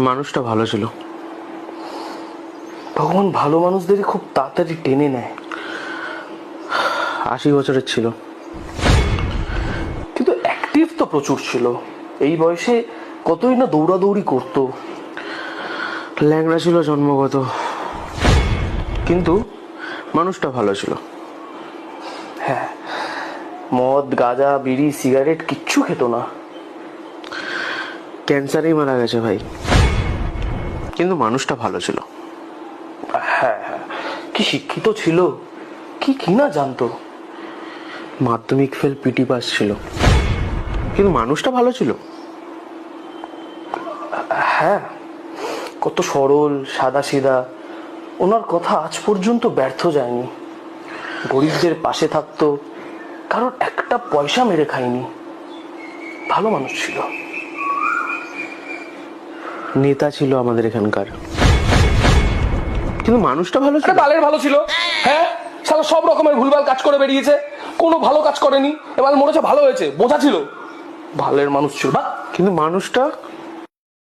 মানুষটা ভালো ছিল। ভগবান ভালো মানুষদেরই খুব তাড়াতাড়ি টেনে নেয়। 80 বছরের ছিল, কিন্তু অ্যাক্টিভ তো প্রচুর ছিল। এই বয়সে কতই না দৌড়াদৌড়ি করতো। ল্যাংড়া ছিল জন্মগত, কিন্তু মানুষটা ভালো ছিল। হ্যাঁ, মদ গাঁজা বিড়ি সিগারেট কিচ্ছু খেত না। ক্যান্সারেই মারা গেছে ভাই, কিন্তু মানুষটা ভালো ছিল। হ্যাঁ হ্যাঁ, কি শিক্ষিত ছিল, কি কি না জানতো। মাধ্যমিক ফেল, পিটি পাস ছিল, কিন্তু মানুষটা ভালো ছিল। হ্যাঁ, কত সরল সাদা সিধা। ওনার কথা আজ পর্যন্ত ব্যর্থ যায়নি। গরিবদের পাশে থাকতো, কারোর একটা পয়সা মেরে খায়নি। ভালো মানুষ ছিল। নেতা ছিল আমাদের এখানকার, কিন্তু মানুষটা ভালো ছিল। বালের ভালো ছিল। হ্যাঁ, সারা সব রকমের ভুলভাল কাজ করে বেরিয়েছে, কোনো ভালো কাজ করেনি। এবার মনে হচ্ছে ভালো হয়েছে, বোঝা ছিল। ভালের মানুষ ছিল। কিন্তু মানুষটা